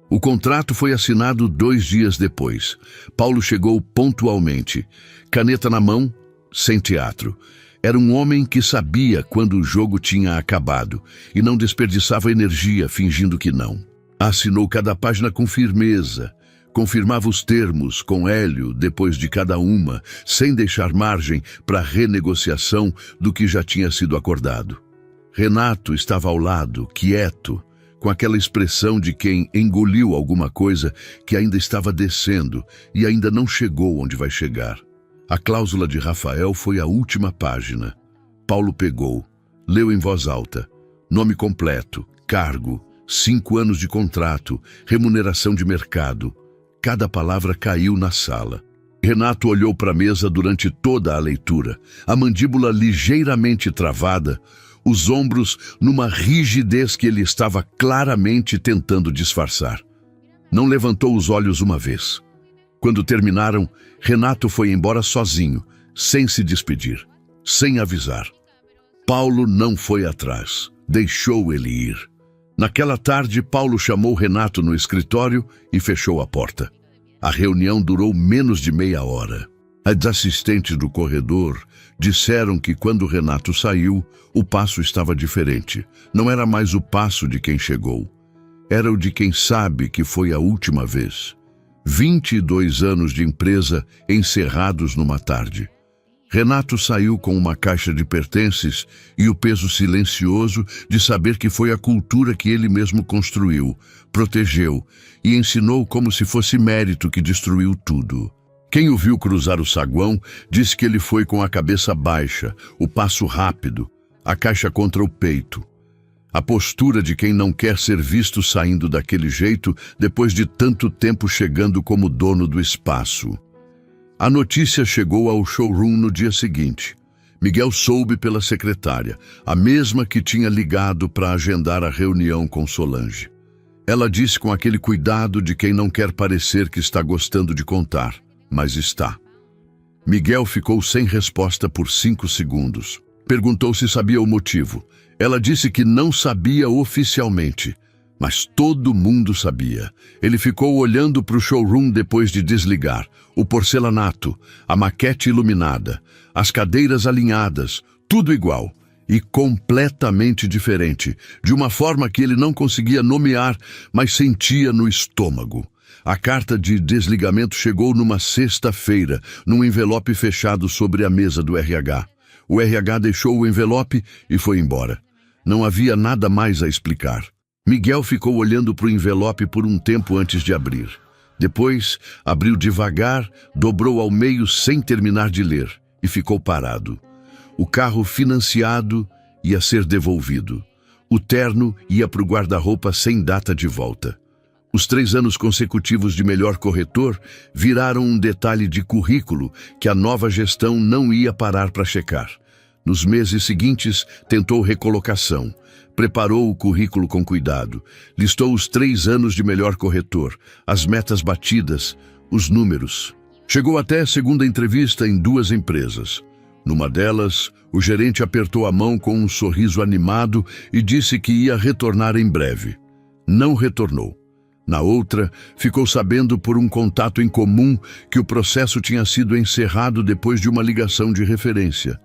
O contrato foi assinado 2 dias depois. Paulo chegou pontualmente, caneta na mão, sem teatro. Era um homem que sabia quando o jogo tinha acabado e não desperdiçava energia fingindo que não. Assinou cada página com firmeza, confirmava os termos com Hélio depois de cada uma, sem deixar margem para renegociação do que já tinha sido acordado. Renato estava ao lado, quieto, com aquela expressão de quem engoliu alguma coisa que ainda estava descendo e ainda não chegou onde vai chegar. A cláusula de Rafael foi a última página. Paulo pegou, leu em voz alta. Nome completo, cargo, 5 anos de contrato, remuneração de mercado. Cada palavra caiu na sala. Renato olhou para a mesa durante toda a leitura, a mandíbula ligeiramente travada, os ombros numa rigidez que ele estava claramente tentando disfarçar. Não levantou os olhos uma vez. Quando terminaram, Renato foi embora sozinho, sem se despedir, sem avisar. Paulo não foi atrás, deixou ele ir. Naquela tarde, Paulo chamou Renato no escritório e fechou a porta. A reunião durou menos de meia hora. As assistentes do corredor disseram que quando Renato saiu, o passo estava diferente. Não era mais o passo de quem chegou. Era o de quem sabe que foi a última vez. 22 anos de empresa encerrados numa tarde. Renato saiu com uma caixa de pertences e o peso silencioso de saber que foi a cultura que ele mesmo construiu, protegeu e ensinou como se fosse mérito que destruiu tudo. Quem o viu cruzar o saguão disse que ele foi com a cabeça baixa, o passo rápido, a caixa contra o peito. A postura de quem não quer ser visto saindo daquele jeito depois de tanto tempo chegando como dono do espaço. A notícia chegou ao showroom no dia seguinte. Miguel soube pela secretária, a mesma que tinha ligado para agendar a reunião com Solange. Ela disse com aquele cuidado de quem não quer parecer que está gostando de contar, mas está. Miguel ficou sem resposta por 5 segundos. Perguntou se sabia o motivo. Ela disse que não sabia oficialmente, mas todo mundo sabia. Ele ficou olhando para o showroom depois de desligar. O porcelanato, a maquete iluminada, as cadeiras alinhadas, tudo igual e completamente diferente, de uma forma que ele não conseguia nomear, mas sentia no estômago. A carta de desligamento chegou numa sexta-feira, num envelope fechado sobre a mesa do RH. O RH deixou o envelope e foi embora. Não havia nada mais a explicar. Miguel ficou olhando para o envelope por um tempo antes de abrir. Depois, abriu devagar, dobrou ao meio sem terminar de ler e ficou parado. O carro financiado ia ser devolvido. O terno ia para o guarda-roupa sem data de volta. Os 3 anos consecutivos de melhor corretor viraram um detalhe de currículo que a nova gestão não ia parar para checar. Nos meses seguintes, tentou recolocação. Preparou o currículo com cuidado. Listou os 3 anos de melhor corretor, as metas batidas, os números. Chegou até a segunda entrevista em 2 empresas. Numa delas, o gerente apertou a mão com um sorriso animado e disse que ia retornar em breve. Não retornou. Na outra, ficou sabendo por um contato em comum que o processo tinha sido encerrado depois de uma ligação de referência.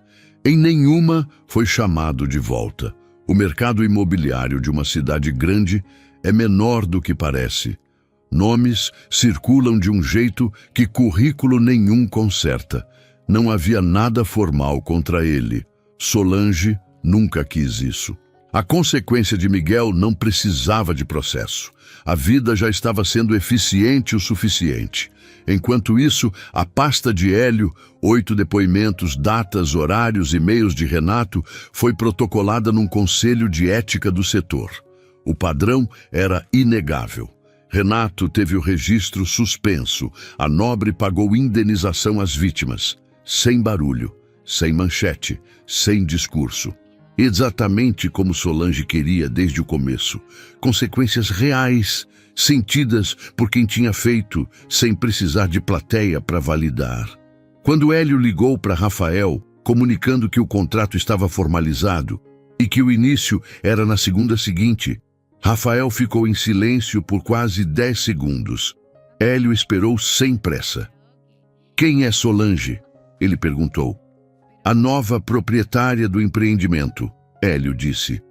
Em nenhuma foi chamado de volta. O mercado imobiliário de uma cidade grande é menor do que parece. Nomes circulam de um jeito que currículo nenhum conserta. Não havia nada formal contra ele. Solange nunca quis isso. A consequência de Miguel não precisava de processo. A vida já estava sendo eficiente o suficiente. Enquanto isso, a pasta de Hélio, 8 depoimentos, datas, horários, e-mails de Renato, foi protocolada num conselho de ética do setor. O padrão era inegável. Renato teve o registro suspenso. A Nobre pagou indenização às vítimas. Sem barulho, sem manchete, sem discurso. Exatamente como Solange queria desde o começo. Consequências reais, sentidas por quem tinha feito, sem precisar de plateia para validar. Quando Hélio ligou para Rafael, comunicando que o contrato estava formalizado e que o início era na segunda seguinte, Rafael ficou em silêncio por quase 10 segundos. Hélio esperou sem pressa. "Quem é Solange?" ele perguntou. "A nova proprietária do empreendimento", Hélio disse.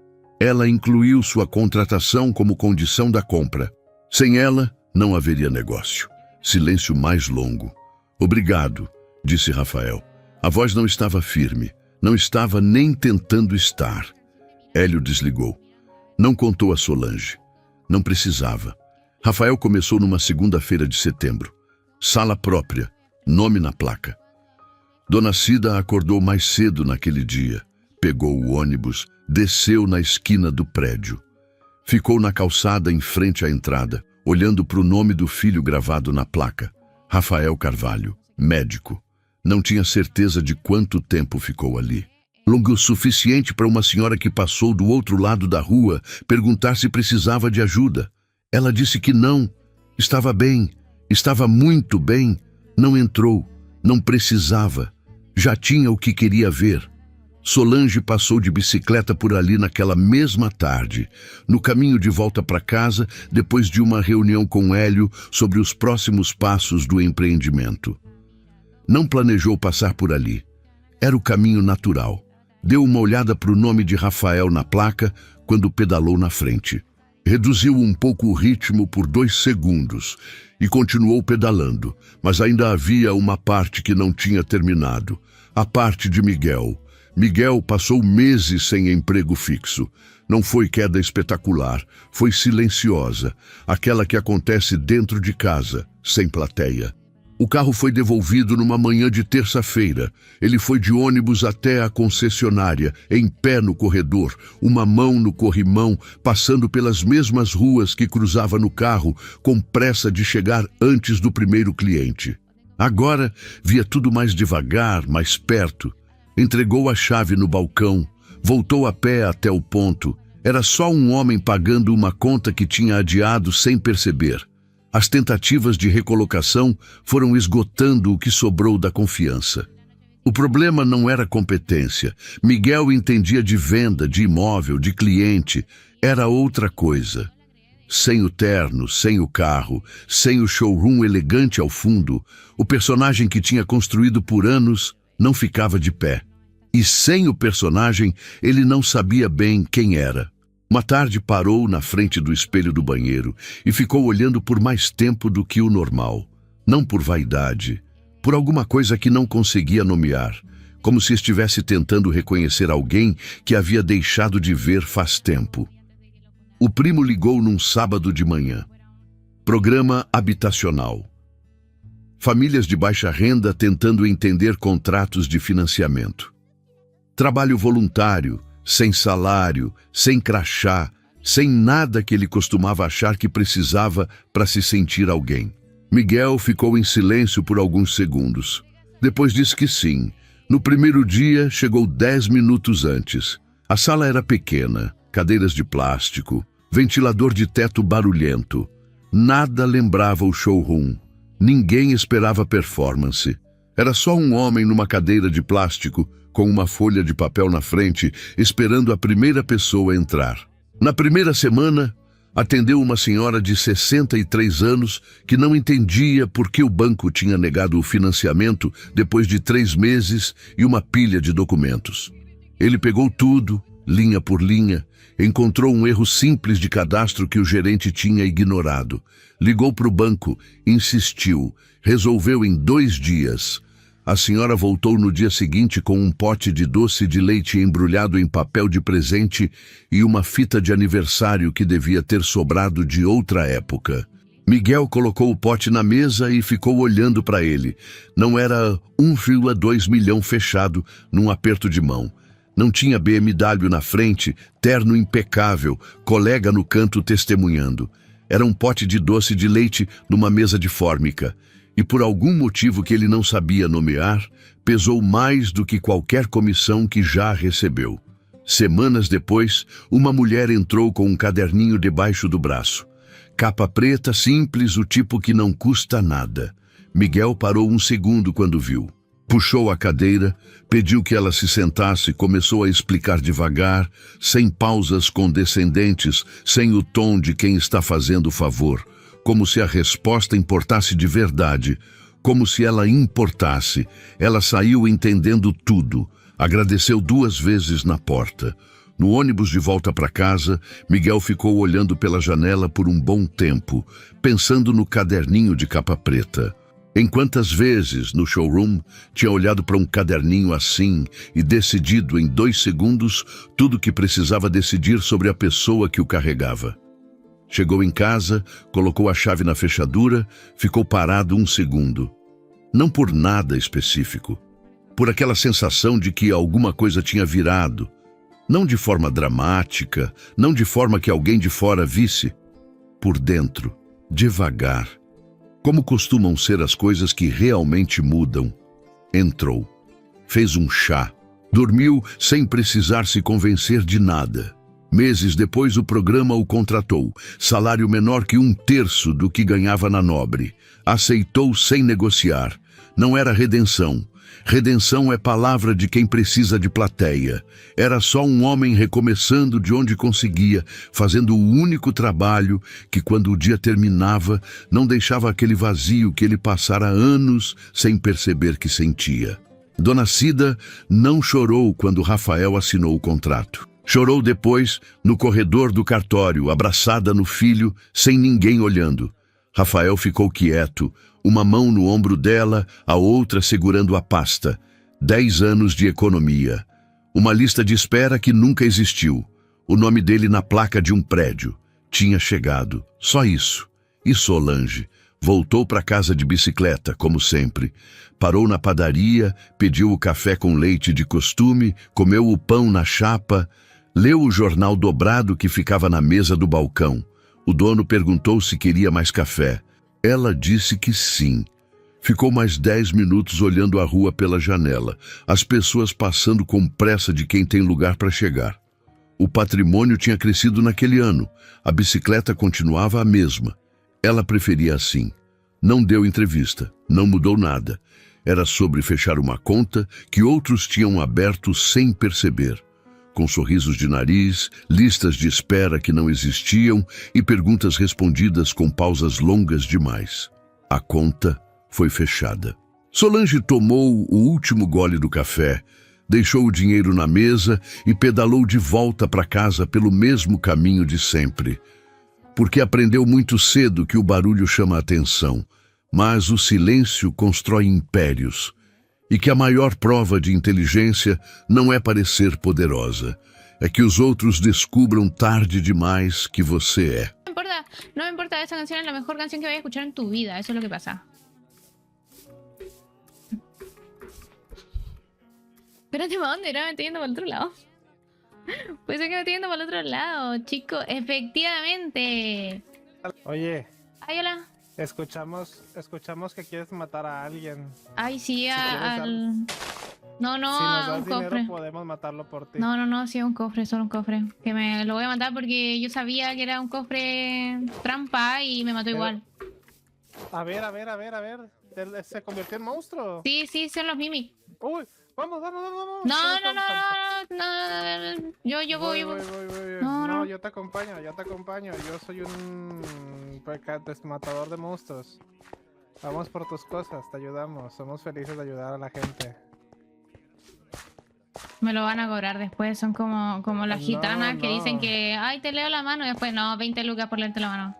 "Ela incluiu sua contratação como condição da compra. Sem ela, não haveria negócio." Silêncio mais longo. "Obrigado", disse Rafael. A voz não estava firme, não estava nem tentando estar. Hélio desligou. Não contou a Solange. Não precisava. Rafael começou numa segunda-feira de setembro. Sala própria, nome na placa. Dona Cida acordou mais cedo naquele dia. Pegou o ônibus, desceu na esquina do prédio. Ficou na calçada em frente à entrada, olhando para o nome do filho gravado na placa. Rafael Carvalho, Médico. Não tinha certeza de quanto tempo ficou ali. Longo o suficiente para uma senhora que passou do outro lado da rua perguntar se precisava de ajuda. Ela disse que não. Estava bem. Estava muito bem. Não entrou. Não precisava. Já tinha o que queria ver. Solange passou de bicicleta por ali naquela mesma tarde, no caminho de volta para casa, depois de uma reunião com Hélio sobre os próximos passos do empreendimento. Não planejou passar por ali. Era o caminho natural. Deu uma olhada para o nome de Rafael na placa quando pedalou na frente. Reduziu um pouco o ritmo por 2 segundos e continuou pedalando, mas ainda havia uma parte que não tinha terminado. A parte de Miguel. Miguel passou meses sem emprego fixo. Não foi queda espetacular, foi silenciosa, aquela que acontece dentro de casa, sem plateia. O carro foi devolvido numa manhã de terça-feira. Ele foi de ônibus até a concessionária, em pé no corredor, uma mão no corrimão, passando pelas mesmas ruas que cruzava no carro, com pressa de chegar antes do primeiro cliente. Agora via tudo mais devagar, mais perto. Entregou a chave no balcão, voltou a pé até o ponto. Era só um homem pagando uma conta que tinha adiado sem perceber. As tentativas de recolocação foram esgotando o que sobrou da confiança. O problema não era competência. Miguel entendia de venda, de imóvel, de cliente. Era outra coisa. Sem o terno, sem o carro, sem o showroom elegante ao fundo, o personagem que tinha construído por anos não ficava de pé. E sem o personagem, ele não sabia bem quem era. Uma tarde parou na frente do espelho do banheiro e ficou olhando por mais tempo do que o normal. Não por vaidade, por alguma coisa que não conseguia nomear, como se estivesse tentando reconhecer alguém que havia deixado de ver faz tempo. O primo ligou num sábado de manhã. Programa habitacional. Famílias de baixa renda tentando entender contratos de financiamento. Trabalho voluntário, sem salário, sem crachá, sem nada que ele costumava achar que precisava para se sentir alguém. Miguel ficou em silêncio por alguns segundos. Depois disse que sim. No primeiro dia, chegou 10 minutos antes. A sala era pequena, cadeiras de plástico, ventilador de teto barulhento. Nada lembrava o showroom. Ninguém esperava performance. Era só um homem numa cadeira de plástico, com uma folha de papel na frente, esperando a primeira pessoa entrar. Na primeira semana, atendeu uma senhora de 63 anos que não entendia por que o banco tinha negado o financiamento depois de 3 meses e uma pilha de documentos. Ele pegou tudo, linha por linha, encontrou um erro simples de cadastro que o gerente tinha ignorado. Ligou para o banco, insistiu, resolveu em 2 dias. A senhora voltou no dia seguinte com um pote de doce de leite embrulhado em papel de presente e uma fita de aniversário que devia ter sobrado de outra época. Miguel colocou o pote na mesa e ficou olhando para ele. Não era 1,2 milhão fechado num aperto de mão. Não tinha BMW na frente, terno impecável, colega no canto testemunhando. Era um pote de doce de leite numa mesa de fórmica. E por algum motivo que ele não sabia nomear, pesou mais do que qualquer comissão que já recebeu. Semanas depois, uma mulher entrou com um caderninho debaixo do braço. Capa preta, simples, o tipo que não custa nada. Miguel parou um segundo quando viu. Puxou a cadeira, pediu que ela se sentasse e começou a explicar devagar, sem pausas condescendentes, sem o tom de quem está fazendo o favor. Como se a resposta importasse de verdade, como se ela importasse. Ela saiu entendendo tudo, agradeceu 2 vezes na porta. No ônibus de volta para casa, Miguel ficou olhando pela janela por um bom tempo, pensando no caderninho de capa preta. Em quantas vezes, no showroom, tinha olhado para um caderninho assim e decidido em 2 segundos tudo o que precisava decidir sobre a pessoa que o carregava. Chegou em casa, colocou a chave na fechadura, ficou parado 1 segundo. Não por nada específico, por aquela sensação de que alguma coisa tinha virado. Não de forma dramática, não de forma que alguém de fora visse. Por dentro, devagar. Como costumam ser as coisas que realmente mudam. Entrou. Fez um chá. Dormiu sem precisar se convencer de nada. Meses depois o programa o contratou. Salário menor que 1/3 do que ganhava na Nobre. Aceitou sem negociar. Não era redenção. Redenção é palavra de quem precisa de plateia. Era só um homem recomeçando de onde conseguia, fazendo o único trabalho que, quando o dia terminava, não deixava aquele vazio que ele passara anos sem perceber que sentia. Dona Cida não chorou quando Rafael assinou o contrato. Chorou depois, no corredor do cartório, abraçada no filho, sem ninguém olhando. Rafael ficou quieto, uma mão no ombro dela, a outra segurando a pasta. 10 anos de economia. Uma lista de espera que nunca existiu. O nome dele na placa de um prédio. Tinha chegado. Só isso. E Solange? Voltou para casa de bicicleta, como sempre. Parou na padaria, pediu o café com leite de costume, comeu o pão na chapa, leu o jornal dobrado que ficava na mesa do balcão. O dono perguntou se queria mais café. Ela disse que sim. Ficou mais 10 minutos olhando a rua pela janela, as pessoas passando com pressa de quem tem lugar para chegar. O patrimônio tinha crescido naquele ano, a bicicleta continuava a mesma. Ela preferia assim. Não deu entrevista, não mudou nada. Era sobre fechar uma conta que outros tinham aberto sem perceber. Com sorrisos de nariz, listas de espera que não existiam e perguntas respondidas com pausas longas demais. A conta foi fechada. Solange tomou o último gole do café, deixou o dinheiro na mesa e pedalou de volta para casa pelo mesmo caminho de sempre. Porque aprendeu muito cedo que o barulho chama a atenção, mas o silêncio constrói impérios. E que a maior prova de inteligência não é parecer poderosa, é que os outros descubram tarde demais que você é. No me importa, esa canción es la mejor canción que vayas a escuchar en tu vida, eso es lo que pasa. Espérate, ¿para dónde era? Me estoy yendo para el otro lado. Pues es que me estoy yendo para el otro lado, chicos. Efectivamente. Oye, Ay, hola. escuchamos que quieres matar a alguien. Ay, sí, Si quieres al... No, no, si nos a das un dinero cofre. podemos matarlo por ti. No, no, no, sí, un cofre, solo un cofre. Que me lo voy a matar porque yo sabía que era un cofre trampa y me mató Pero- igual. A ver. Se convirtió en monstruo. Sí, sí, son los mimics. Uy, vamos. No, no, no, no, no, yo voy. Voy. No, no. Yo te acompaño. Yo soy un matador de monstruos. Vamos por tus cosas, te ayudamos. Somos felices de ayudar a la gente. Me lo van a cobrar después, son como las No, gitanas que no. dicen que, ay, te leo la mano y después, no, 20 lucas por leerte la mano.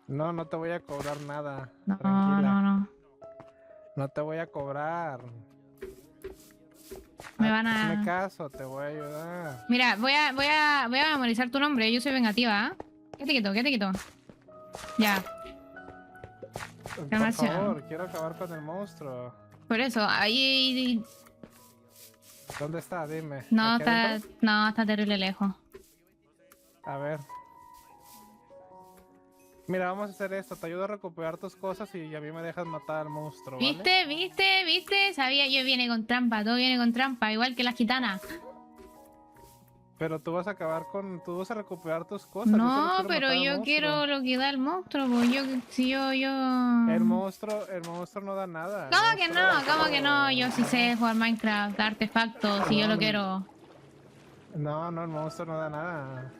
No te voy a cobrar nada. No, Tranquila. no. No te voy a cobrar. Me van a... Hazme caso, te voy a ayudar. Mira, voy a memorizar tu nombre, yo soy vengativa, ¿eh? Quédate quieto. Ya, Por Calmación. favor, quiero acabar con el monstruo. por eso, ahí... ¿Dónde está? Dime. No, ¿Aquí adentro? está terrible lejos. A ver. Mira, vamos a hacer esto. Te ayudo a recuperar tus cosas y a mí me dejas matar al monstruo, ¿vale? ¿Viste? Sabía, yo viene con trampa, todo viene con trampa, igual que las gitanas. Pero tú vas a acabar con... Tú vas a recuperar tus cosas. Yo solo No, quiero pero matar al yo monstruo. quiero lo que da el monstruo, pues yo... El monstruo no da nada. ¿Cómo que no? Yo sí sé jugar Minecraft, artefactos, si yo lo quiero. No, el monstruo no da nada.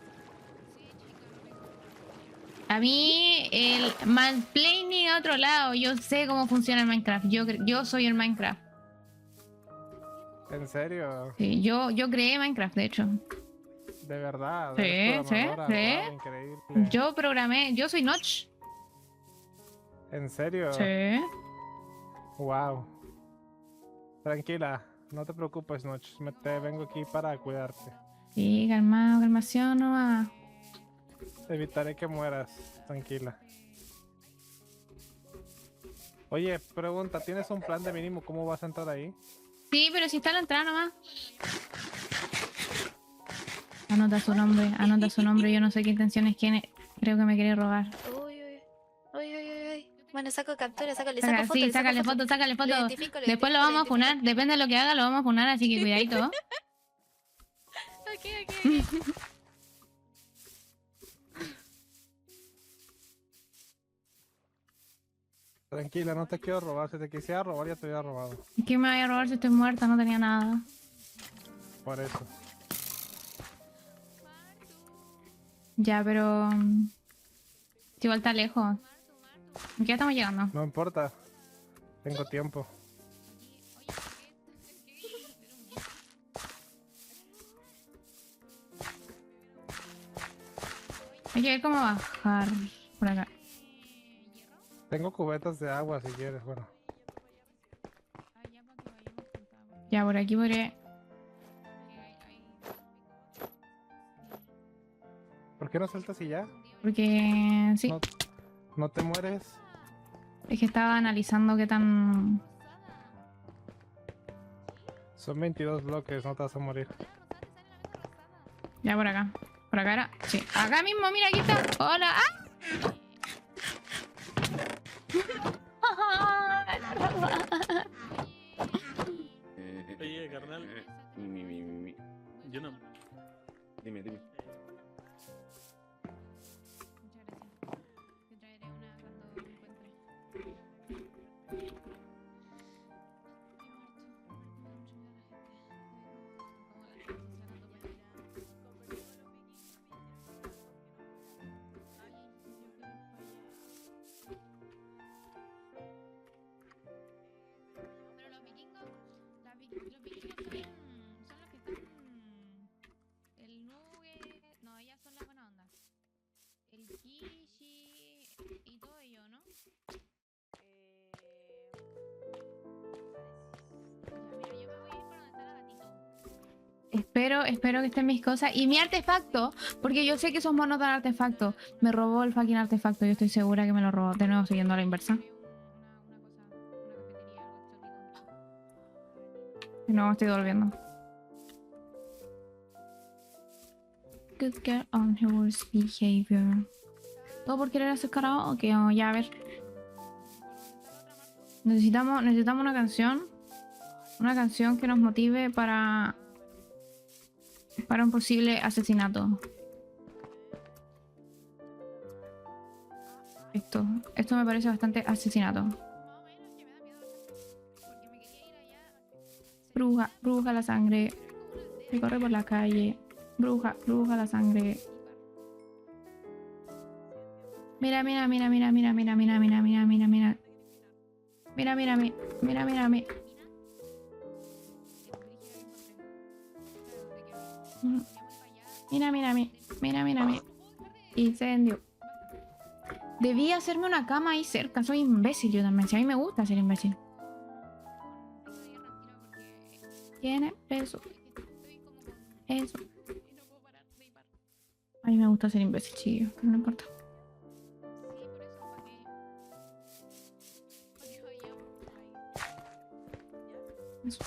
A mí, el mansplaining a otro lado, yo sé cómo funciona el Minecraft, yo soy el Minecraft. ¿En serio? Sí, yo creé Minecraft, de hecho. De verdad. Sí, eres sí. programadora. Wow, increíble. Yo programé, yo soy Notch. ¿En serio? Sí. Wow. Tranquila, no te preocupes, Notch. Te vengo aquí para cuidarte. Sí, calmación nomás. Evitaré que mueras. Tranquila. Oye, pregunta, ¿tienes un plan de mínimo cómo vas a entrar ahí? Sí, pero si está la entrada nomás. Anota su nombre, yo no sé qué intenciones tiene. Creo que me quiere robar. Uy. Bueno, saco captura, le saco foto, Sí, le saco sácale foto. foto, sácale Lo foto. identifico, lo Después lo identifico, vamos a funar. Depende de lo que haga, lo vamos a funar, así que cuidadito. Ok. Tranquila, no te quiero robar. Si te quisiera robar, ya te hubiera robado. ¿Qué me vaya a robar si estoy muerta? No tenía nada. Por eso. Ya, pero... igual está lejos. ¿Qué estamos llegando? No importa. Tengo tiempo. Hay que ver cómo bajar por acá. Tengo cubetas de agua si quieres, bueno. Ya, por aquí podré... ¿Por qué no saltas y ya? Porque... sí. No, no te mueres. Es que estaba analizando qué tan... Son 22 bloques, no te vas a morir. Ya, por acá. Por acá era... sí. Acá mismo, mira, aquí está. Hola. ¡Ah! Oye, carnal. Yo no. Dime. Pero los vikingos, los vikingos son los que están... el Nuge... no, ellas son las buenas ondas. El Kishi y todo ello, ¿no? Ya, mira, yo me voy a ir por donde está la gatito. Espero que estén mis cosas. Y mi artefacto, porque yo sé que esos monos dan artefacto. Me robó el fucking artefacto, yo estoy segura que me lo robó. De nuevo, siguiendo a la inversa. Y no, me estoy volviendo. Good girl on her worst behavior. ¿Todo por querer hacer karaoke? Oh, ya, a ver. Necesitamos una canción. Una canción que nos motive para un posible asesinato. Esto me parece bastante asesinato. Bruja la sangre. Se corre por la calle. Bruja la sangre. Mira. Mira. Incendio. Debí hacerme una cama ahí cerca. Soy imbécil yo también. Si a mí me gusta ser imbécil. Tiene eso. A mí me gusta ser imbécil, chiquillo, pero no importa. Eso.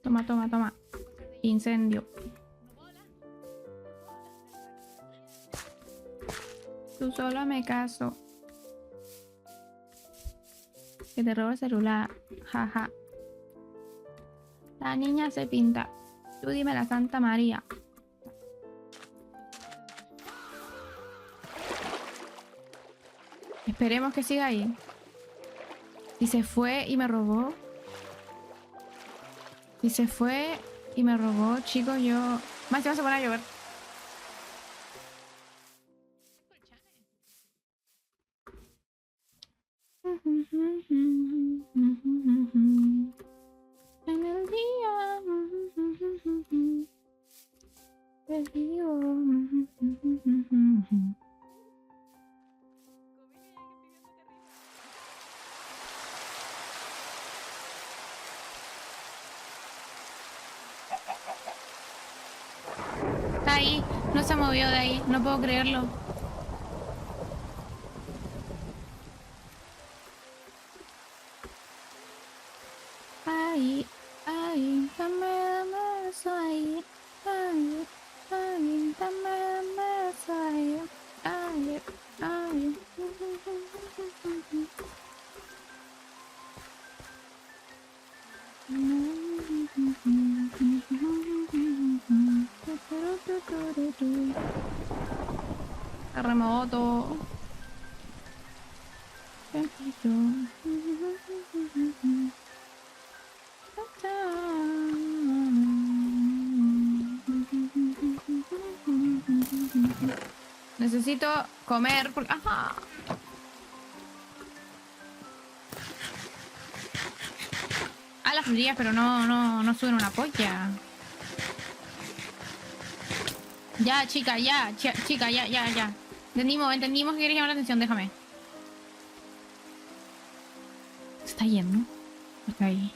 Toma. Incendio. Tú solo me caso. Que te roba el celular. Jaja. La niña se pinta. Tú dime la Santa María. Esperemos que siga ahí. Si se fue y me robó. Chicos, yo... Más se va a poner a llover. En el día del río. Está ahí, no se movió de ahí, no puedo creerlo. Ay, dame eso ahí. Ay, dame eso ahí. Ay. Terremoto. Necesito comer porque... ¡Ajá! A las frías, pero no suben una polla. Ya, chica, ya. Chica, ya. Entendimos que quieres llamar la atención, déjame. ¿Se está yendo? Está ahí.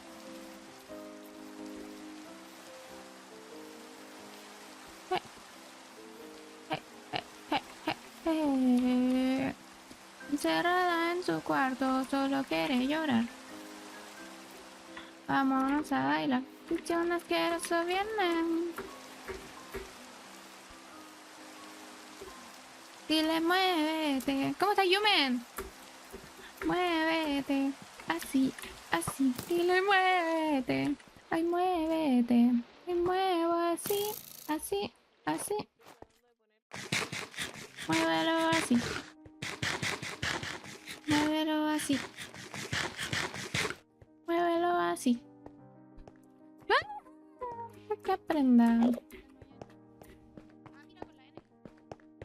Encerrada en su cuarto, solo quiere llorar. Vámonos a bailar. Yo asqueroso vienen. Dile, muévete. ¿Cómo está Yumen? Muévete. Así. Dile, muévete. Ay, muévete. Me muevo así. Muévelo así. Muévelo así. Que aprenda.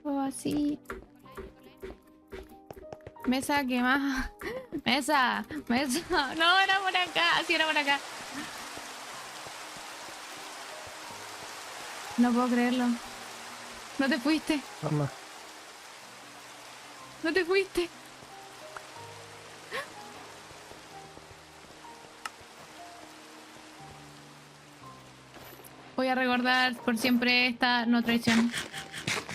O así. Mesa, ¿qué más? Mesa. No, era por acá. Sí, era por acá. No puedo creerlo. No te fuiste. Toma. No te fuiste. Voy a recordar por siempre esta no traición.